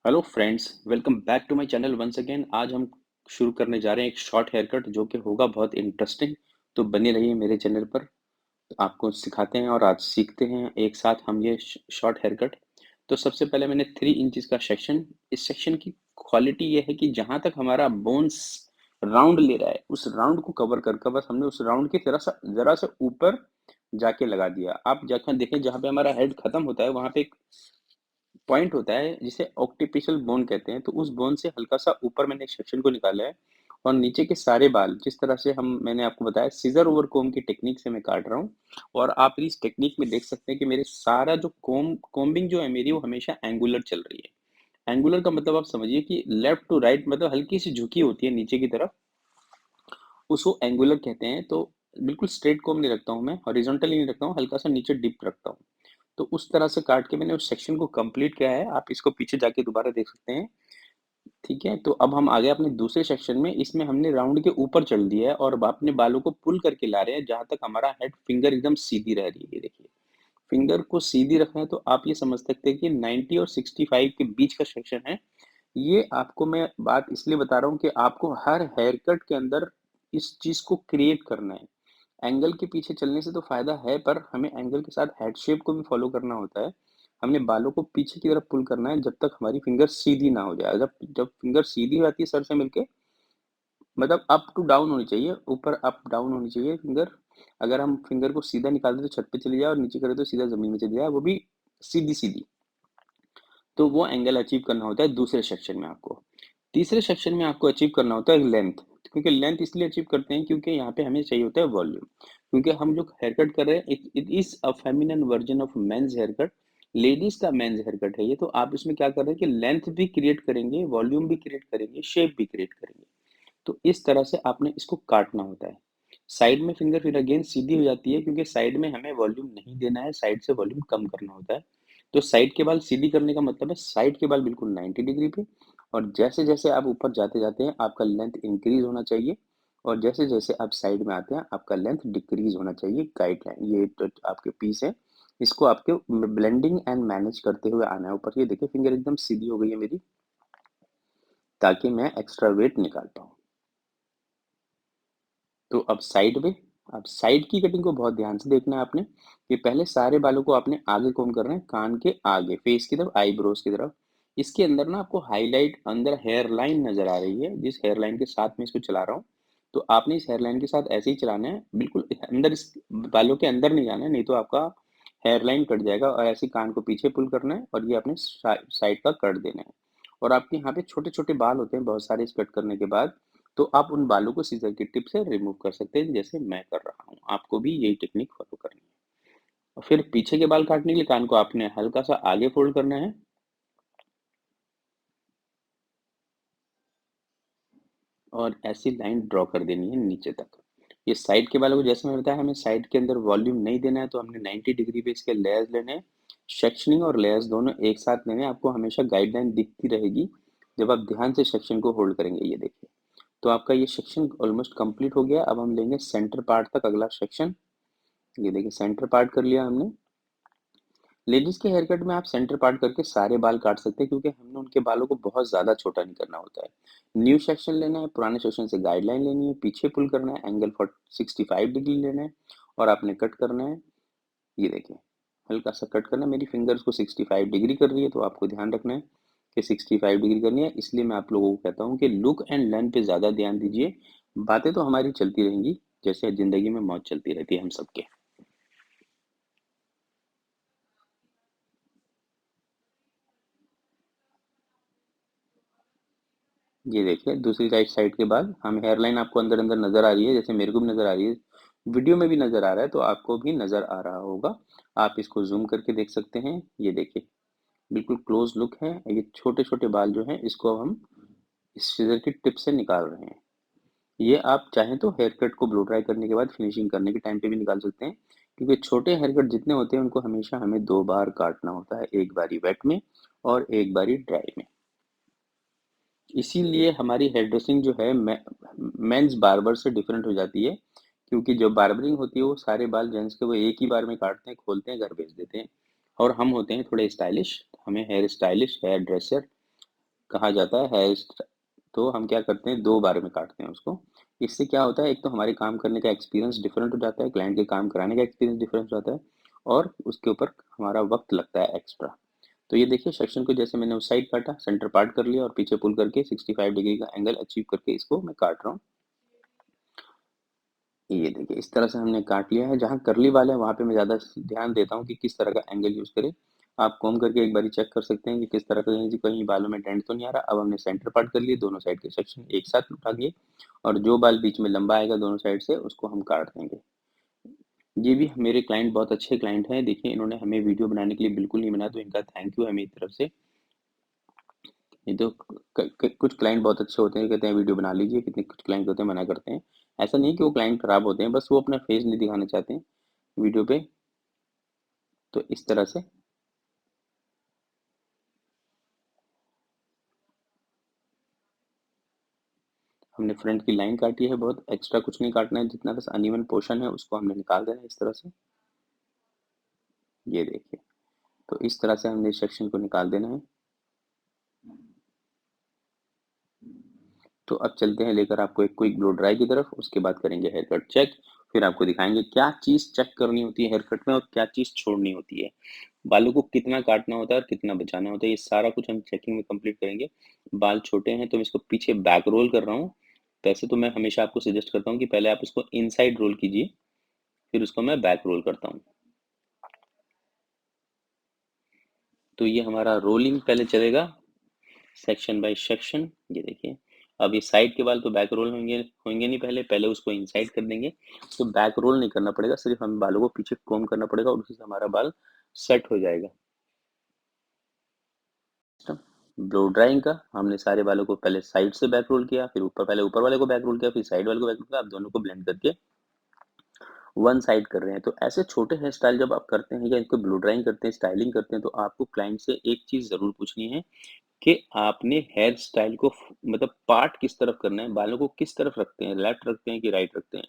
Hello friends, welcome back to my channel once again. आज हम शुरू करने जा रहे हैं एक शॉर्ट हेयर कट जो कि होगा बहुत इंटरेस्टिंग। तो बने रहिए मेरे चैनल पर। आपको सिखाते हैं और आज सीखते हैं एक साथ हम ये शॉर्ट हेयर कट। तो सबसे पहले मैंने 3 इंचेस का सेक्शन। इस सेक्शन की क्वालिटी ये है कि जहाँ तक हमारा बोन्स राउंड ले रहा है उस राउंड को कवर कर बस हमने उस राउंड के जरा सा ऊपर जाके लगा दिया। आप जाकर देखें, जहाँ पे हमारा हेड खत्म होता है वहां पे एक पॉइंट होता है जिसे ऑक्टिपिशल बोन कहते हैं। तो उस बोन से हल्का सा ऊपर मैंने एक सेक्शन को निकाला है और नीचे के सारे बाल जिस तरह से हम मैंने आपको बताया सीजर ओवर कोम की टेक्निक से मैं काट रहा हूँ। और आप इस टेक्निक में देख सकते हैं कि मेरे सारा जो कोम्बिंग जो है मेरी वो हमेशा एंगुलर चल रही है। एंगुलर का मतलब आप समझिए कि लेफ्ट टू राइट, मतलब हल्की सी झुकी होती है नीचे की तरफ, उसको एंगुलर कहते हैं। तो बिल्कुल स्ट्रेट कोम नहीं रखता हूँ मैं, हॉरिजॉन्टली नहीं रखता हूँ, हल्का सा नीचे डिप रखता हूँ। तो उस तरह से काट के मैंने उस सेक्शन को कंप्लीट किया है। आप इसको पीछे जाके दोबारा देख सकते हैं। ठीक है, तो अब हम आ गए अपने दूसरे सेक्शन में। इसमें हमने राउंड के ऊपर चल दिया है और अब अपने बालों को पुल करके ला रहे हैं जहां तक हमारा हेड फिंगर एकदम सीधी रह रही है। ये देखिए, फिंगर को सीधी रखना है तो आप ये समझ सकते हैं कि 90 और 65 के बीच का सेक्शन है। ये आपको मैं बात इसलिए बता रहा हूँ कि आपको हर हेयर कट के अंदर इस चीज को क्रिएट करना है। एंगल के पीछे चलने से तो फायदा है, पर हमें एंगल के साथ हेड शेप को भी फॉलो करना होता है। हमने बालों को पीछे की तरफ पुल करना है जब तक हमारी फिंगर सीधी ना हो जाए। जब जब फिंगर सीधी हो जाती है सर से मिलके, मतलब अप टू डाउन होनी चाहिए, ऊपर अप डाउन होनी चाहिए फिंगर। अगर हम फिंगर को सीधा निकाल दे तो छत पे चली जाए और नीचे करे तो सीधा जमीन में चली जाए, वो भी सीधी सीधी। तो वो एंगल अचीव करना होता है दूसरे सेक्शन में आपको। तीसरे सेक्शन में आपको अचीव करना होता है लेंथ। क्योंकि लेंथ इसलिए अचीव करते हैं क्योंकि यहाँ पे हमें चाहिए होता है वॉल्यूम। क्योंकि हम जो हेयर कट कर रहे हैं it is a feminine version of men's haircut. Ladies का मेंस हेयर कट है ये। तो आप इसमें क्या कर रहे हैं कि लेंथ भी क्रिएट करेंगे, वॉल्यूम भी क्रिएट करेंगे, शेप भी क्रिएट करेंगे। तो इस तरह से आपने इसको काटना होता है। साइड में फिंगर फिर अगेन सीधी हो जाती है क्योंकि साइड में हमें वॉल्यूम नहीं देना है, साइड से वॉल्यूम कम करना होता है। तो साइड के बाल सीधी करने का मतलब है साइड के बाल बिल्कुल 90 डिग्री पे। और जैसे जैसे आप ऊपर जाते जाते हैं आपका लेंथ इंक्रीज होना चाहिए। और जैसे जैसे आप साइड में आते हैं आपका लेंथ डिक्रीज होना चाहिए। गाइडलाइन ये तो आपके पीस है, इसको आपके ब्लेंडिंग एंड मैनेज करते हुए आना है ऊपर। ये देखिए फिंगर एकदम सीधी हो गई है मेरी, ताकि मैं एक्स्ट्रा वेट निकाल पाऊँ। तो अब साइड की कटिंग को बहुत ध्यान से देखना है आपने कि पहले सारे बालों को आपने आगे कॉम्ब करना है, कान के आगे, फेस की तरफ, आईब्रोज की तरफ। इसके अंदर ना आपको हाईलाइट अंदर हेयर लाइन नजर आ रही है, जिस हेयर लाइन के साथ मैं इसको चला रहा हूँ। तो आपने इस हेयर लाइन के साथ ऐसे ही चलाना है, बिल्कुल अंदर, इस बालों के अंदर नहीं जाना है, नहीं तो आपका हेयर लाइन कट जाएगा। और ऐसे कान को पीछे पुल करना है और ये अपने साइड का कट देना है। और आपके यहाँ पे छोटे छोटे बाल होते हैं बहुत सारे इस कट करने के बाद। तो आप उन बालों को सीजर की टिप से रिमूव कर सकते हैं जैसे मैं कर रहा हूँ। आपको भी यही टेक्निक फॉलो करनी है। और फिर पीछे के बाल काटने के लिए कान को आपने हल्का सा आगे फोल्ड करना है और ऐसी लाइन ड्रॉ कर देनी है नीचे तक। ये साइड के बालों को जैसे मैंने बताया हमें साइड के अंदर वॉल्यूम नहीं देना है, तो हमने 90 डिग्री पे इसके लेयर्स लेने हैं। सेक्शनिंग और लेयर्स दोनों एक साथ लेने हैं। आपको हमेशा गाइडलाइन दिखती रहेगी जब आप ध्यान से सेक्शन को होल्ड करेंगे। ये देखिए, तो आपका ये सेक्शन ऑलमोस्ट कंप्लीट हो गया। अब हम लेंगे सेंटर पार्ट तक अगला सेक्शन। ये देखिए सेंटर पार्ट कर लिया हमने। लेडीज के हेयर कट में आप सेंटर पार्ट करके सारे बाल काट सकते हैं क्योंकि हमने उनके बालों को बहुत ज्यादा छोटा नहीं करना होता है। न्यू सेक्शन लेना है, पुराने सेक्शन से गाइडलाइन लेनी है, पीछे पुल करना है, एंगल फॉर 65 डिग्री लेना है और आपने कट करना है। ये देखिए, हल्का सा कट करना है। मेरी फिंगर्स को 65 डिग्री कर रही है, तो आपको ध्यान रखना है कि 65 डिग्री करनी है। इसलिए मैं आप लोगों को कहता हूँ कि लुक एंड लर्न पे ज्यादा ध्यान दीजिए। बातें तो हमारी चलती रहेंगी जैसे जिंदगी में मौज चलती रहती है हम सबके। ये देखिए दूसरी राइट साइड के बाल, हम हेयर लाइन आपको अंदर अंदर नजर आ रही है जैसे मेरे को भी नजर आ रही है, वीडियो में भी नजर आ रहा है, तो आपको भी नजर आ रहा होगा। आप इसको जूम करके देख सकते हैं। ये देखिए बिल्कुल क्लोज लुक है। ये छोटे छोटे बाल जो हैं इसको अब हम इस सीजर की टिप से निकाल रहे हैं। ये आप चाहें तो हेयर कट को ब्लो ड्राई करने के बाद फिनिशिंग करने के टाइम पे भी निकाल सकते हैं। क्योंकि छोटे हेयर कट जितने होते हैं उनको हमेशा हमें 2 बार काटना होता है, एक बारी वेट में और एक बारी ड्राई में। इसीलिए हमारी हेयर ड्रेसिंग जो है मेंस बार्बर से डिफरेंट हो जाती है। क्योंकि जो बार्बरिंग होती है वो सारे बाल जेंट्स के वो एक ही बार में काटते हैं, खोलते हैं, घर भेज देते हैं। और हम होते हैं थोड़े स्टाइलिश, हमें हेयर स्टाइलिश हेयर ड्रेसर कहा जाता है तो हम क्या करते हैं, 2 बार में काटते हैं उसको। इससे क्या होता है, एक तो हमारे काम करने का एक्सपीरियंस डिफरेंट हो जाता है, क्लाइंट के काम कराने का एक्सपीरियंस डिफरेंट हो जाता है और उसके ऊपर हमारा वक्त लगता है एक्स्ट्रा। तो ये देखिए सेक्शन को जैसे मैंने उस साइड काटा, सेंटर पार्ट कर लिया और पीछे पुल करके 65 डिग्री का एंगल अचीव करके इसको मैं काट रहा हूँ। ये देखिए इस तरह से हमने काट लिया है। जहाँ कर्ली बाल है वहाँ पे मैं ज़्यादा ध्यान देता हूँ कि किस तरह का एंगल यूज़ करें। आप कॉम्ब करके एक बारी चेक कर सकते हैं कि किस तरह का, कहीं कहीं बालों में डेंट तो नहीं आ रहा। अब हमने सेंटर पार्ट कर लिए, दोनों साइड के सेक्शन एक साथ उठा दिए और जो बाल बीच में लंबा आएगा दोनों साइड से उसको हम काट देंगे। ये भी मेरे क्लाइंट बहुत अच्छे क्लाइंट हैं। देखिए इन्होंने हमें वीडियो बनाने के लिए बिल्कुल नहीं बनाया, तो इनका थैंक यू है मेरी तरफ से। नहीं तो कुछ क्लाइंट बहुत अच्छे होते हैं, कहते हैं वीडियो बना लीजिए, कितने कुछ क्लाइंट होते हैं मना करते हैं। ऐसा नहीं कि वो क्लाइंट खराब होते हैं, बस वो अपना फेस नहीं दिखाना चाहते हैं वीडियो पे। तो इस तरह से हमने फ्रंट की लाइन काटी है, बहुत एक्स्ट्रा कुछ नहीं काटना है, जितना बस अनइवन पोर्शन है उसको हमने निकाल देना है इस तरह से। ये देखिए, तो इस तरह से हमने इस सेक्शन को निकाल देना है। तो अब चलते हैं लेकर आपको एक क्विक ब्लो ड्राई की तरफ, उसके बाद करेंगे हेयर कट चेक। फिर आपको दिखाएंगे क्या चीज़ चेक करनी होती है हेयर कट में और क्या चीज़ छोड़नी होती है। बालों को कितना काटना होता है और कितना बचाना होता है, ये सारा कुछ हम चेकिंग में कंप्लीट करेंगे। बाल छोटे हैं तो मैं इसको पीछे बैक रोल कर रहा हूँ। वैसे तो मैं हमेशा आपको सजेस्ट करता हूँ कि पहले आप इसको इनसाइड रोल कीजिए, फिर उसको मैं बैक रोल करता हूँ। तो ये हमारा रोलिंग पहले चलेगा, सेक्शन बाय सेक्शन। ये देखिए, अब ये साइड के बाल तो बैक रोल होंगे होंगे नहीं, पहले पहले उसको इनसाइड कर देंगे। तो बैक रोल नहीं करना पड़ेगा, सिर्फ हमें बालों को पीछे कोम करना पड़ेगा और उसी से हमारा बाल सेट हो जाएगा। ब्लो ड्राइंग का हमने सारे बालों को पहले साइड से बैक रोल किया, फिर ऊपर, पहले ऊपर वाले को बैक रोल किया, फिर साइड वाले को बैक रोल किया। आप दोनों को ब्लेंड करके वन साइड कर रहे हैं। तो ऐसे छोटे हेयर स्टाइल जब आप करते हैं या इनको ब्लो ड्राइंग करते हैं, स्टाइलिंग करते हैं, तो आपको क्लाइंट से एक चीज जरूर पूछनी है कि आपने हेयर स्टाइल को मतलब पार्ट किस तरफ करना है, बालों को किस तरफ रखते हैं, लेफ्ट रखते हैं कि राइट रखते हैं।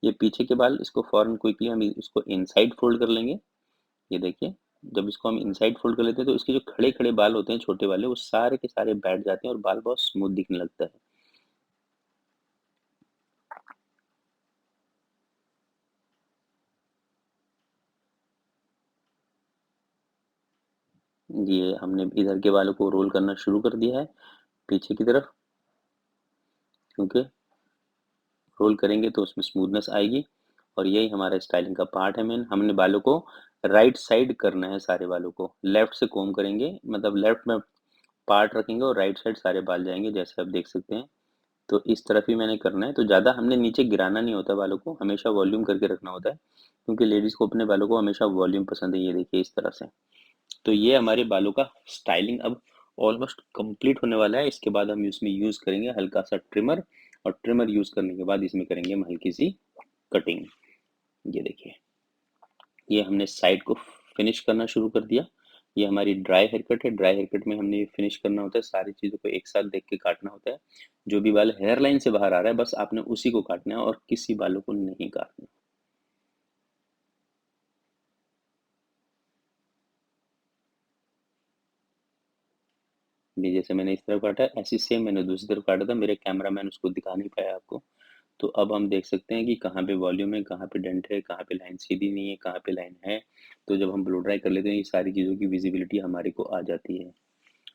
ये पीछे के बाल, इसको फॉरन क्विकली हम इसको इनसाइड फोल्ड कर लेंगे। ये देखिए, जब इसको हम इनसाइड फोल्ड कर लेते हैं तो इसके जो खड़े खड़े बाल होते हैं छोटे वाले, वो सारे के सारे बैठ जाते हैं और बाल बहुत स्मूथ दिखने लगता है। ये हमने इधर के बालों को रोल करना शुरू कर दिया है पीछे की तरफ, क्योंकि रोल करेंगे तो उसमें स्मूथनेस आएगी। और यही हमारा स्टाइलिंग का पार्ट है मेन। हमने बालों को राइट साइड करना है, सारे बालों को लेफ्ट से कोम करेंगे, मतलब लेफ्ट में पार्ट रखेंगे और राइट साइड सारे बाल जाएंगे, जैसे आप देख सकते हैं। तो इस तरफ ही मैंने करना है। तो ज़्यादा हमने नीचे गिराना नहीं होता, बालों को हमेशा वॉल्यूम करके रखना होता है, क्योंकि लेडीज़ को अपने बालों को हमेशा वॉल्यूम पसंद है। ये देखिए इस तरह से। तो ये हमारे बालों का स्टाइलिंग अब ऑलमोस्ट कंप्लीट होने वाला है। इसके बाद हम इसमें यूज़ करेंगे हल्का सा ट्रिमर, और ट्रिमर यूज़ करने के बाद इसमें करेंगे हम हल्की सी कटिंग। ये देखिए, ये हमने साइड को फिनिश करना शुरू कर दिया। ये हमारी ड्राई हेयर कट है। ड्राई हेयर कट में हमने ये फिनिश करना होता है, सारी चीज़ों को एक साथ देख के काटना होता है। जो भी बाल हेयर लाइन से बाहर आ रहा है बस आपने उसी को काटना है और किसी बालों को नहीं काटना। ये जैसे मैंने इस तरफ काटा है, ऐसे सेम मैंने दूसरी तरफ काटा था, मेरे कैमरा मैन उसको दिखा नहीं पाया आपको। तो अब हम देख सकते हैं कि कहाँ पे वॉल्यूम है, कहाँ पे डेंट है, कहाँ पे लाइन सीधी नहीं है, कहाँ पे लाइन है। तो जब हम ब्लो ड्राई कर लेते हैं ये सारी चीज़ों की विजिबिलिटी हमारे को आ जाती है।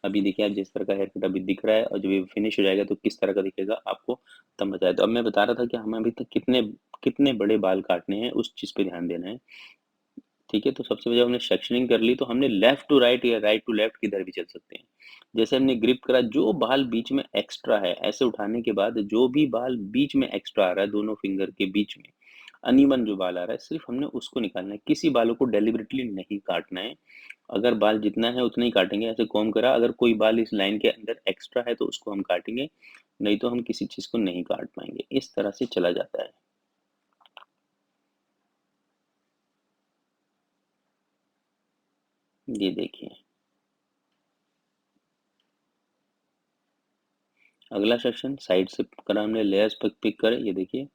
अभी देखिए, आप जिस तरह का हेयर कट अभी दिख रहा है और जब ये फिनिश हो जाएगा तो किस तरह का दिखेगा आपको तब बताया। तो अब मैं बता रहा था कि हमें अभी तक कितने कितने बड़े बाल काटने हैं, उस चीज़ पे ध्यान देना है। ठीक है, तो सबसे पहले हमने सेक्शनिंग कर ली, तो हमने लेफ्ट टू राइट या राइट टू लेफ्ट किधर भी चल सकते हैं। जैसे हमने ग्रिप करा, जो बाल बीच में एक्स्ट्रा है, ऐसे उठाने के बाद जो भी बाल बीच में एक्स्ट्रा आ रहा है दोनों फिंगर के बीच में, अनइवन जो बाल आ रहा है, सिर्फ हमने उसको निकालना है। किसी बालों को डेलिबरेटली नहीं काटना है। अगर बाल जितना है उतना ही काटेंगे, ऐसे कॉम्ब करा, अगर कोई बाल इस लाइन के अंदर एक्स्ट्रा है तो उसको हम काटेंगे, नहीं तो हम किसी चीज को नहीं काट पाएंगे। इस तरह से चला जाता है। ये देखिए, अगला सेक्शन साइड से करा हमने, लेयर्स पिक पिक करे। ये देखिए,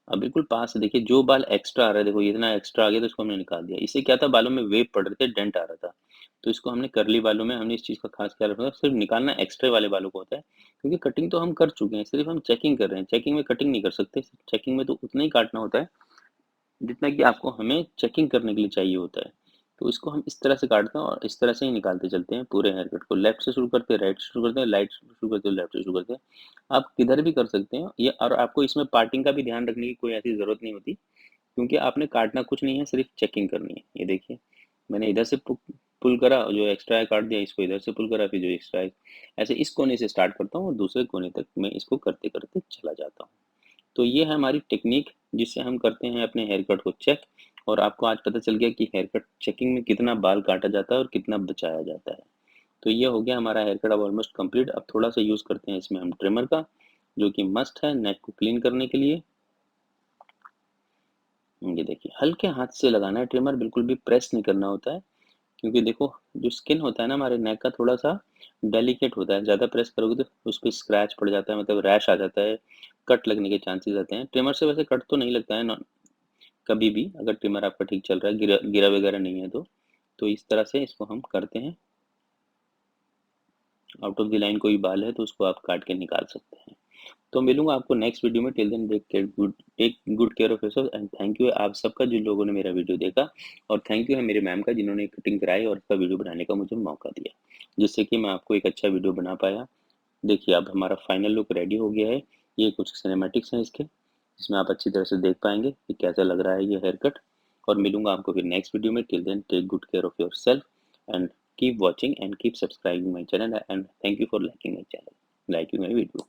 अब बिल्कुल पास है, देखिए जो बाल एक्स्ट्रा आ रहा है, देखो ये इतना एक्स्ट्रा आ गया तो इसको हमने निकाल दिया। इससे क्या था, बालों में वेव पड़ रहे थे, डेंट आ रहा था। तो इसको हमने कर्ली बालों में हमने इस चीज़ का खास ख्याल रखा, सिर्फ निकालना एक्स्ट्रा वाले बालों को होता है, क्योंकि कटिंग तो हम कर चुके हैं, सिर्फ हम चेकिंग कर रहे हैं। चेकिंग में कटिंग नहीं कर सकते, चेकिंग में तो उतना ही काटना होता है जितना कि आपको हमें चेकिंग करने के लिए चाहिए होता है। तो इसको हम इस तरह से काटते हैं और इस तरह से ही निकालते चलते हैं पूरे हेयर कट को। लेफ्ट से शुरू करते हैं, राइट से शुरू करते हैं, राइट से शुरू करते हैं, लेफ्ट से शुरू करते हैं। आप किधर भी कर सकते हैं ये, और आपको इसमें पार्टिंग का भी ध्यान रखने की कोई ऐसी ज़रूरत नहीं होती, क्योंकि आपने काटना कुछ नहीं है, सिर्फ चेकिंग करनी है। ये देखिए, मैंने इधर से पुल करा, जो एक्स्ट्रा है काट दिया, इसको इधर से पुल करा, फिर जो एक्स्ट्रा है ऐसे इस कोने से स्टार्ट करता हूँ और दूसरे कोने तक मैं इसको करते करते चला जाता हूँ। तो ये है हमारी टेक्निक, जिससे हम करते हैं अपने हेयर कट को चेक। और आपको आज पता चल गया कि हेयर कट चेकिंग में कितना बाल काटा जाता है और कितना बचाया जाता है। तो ये हो गया हमारा हेयर कट अब ऑलमोस्ट कंप्लीट। अब थोड़ा सा यूज़ करते हैं इसमें हम ट्रिमर का, जो कि मस्ट है नेक को क्लीन करने के लिए। ये देखिए, हल्के हाथ से लगाना है ट्रिमर, बिल्कुल भी प्रेस नहीं करना होता है, क्योंकि देखो जो स्किन होता है ना हमारे नेक का, थोड़ा सा डेलिकेट होता है। ज़्यादा प्रेस करोगे तो उस पर स्क्रैच पड़ जाता है, मतलब रैश आ जाता है, कट लगने के चांसेस रहते हैं। ट्रिमर से वैसे कट तो नहीं लगता है कभी भी, अगर ट्रिमर आपका ठीक चल रहा है, गिरा गिरा वगैरह नहीं है तो। तो इस तरह से इसको हम करते हैं। आउट ऑफ द लाइन कोई बाल है तो उसको आप काट के निकाल सकते हैं। तो मिलूंगा आपको नेक्स्ट वीडियो में। Till then take good care of yourself and thank you आप सबका जिन लोगों ने मेरा वीडियो देखा। और थैंक यू है मेरे मैम का, जिन्होंने कटिंग कराई और इसका वीडियो बनाने का मुझे मौका दिया, जिससे कि मैं आपको एक अच्छा वीडियो बना पाया। देखिए अब हमारा फाइनल लुक रेडी हो गया है। ये कुछ सिनेमैटिक्स हैं इसके, जिसमें आप अच्छी तरह से देख पाएंगे कि कैसा लग रहा है ये हेयर कट। और मिलूंगा आपको फिर नेक्स्ट वीडियो में। Till then take good care of yourself and keep watching and keep subscribing my channel and thank you for liking my channel, liking my video.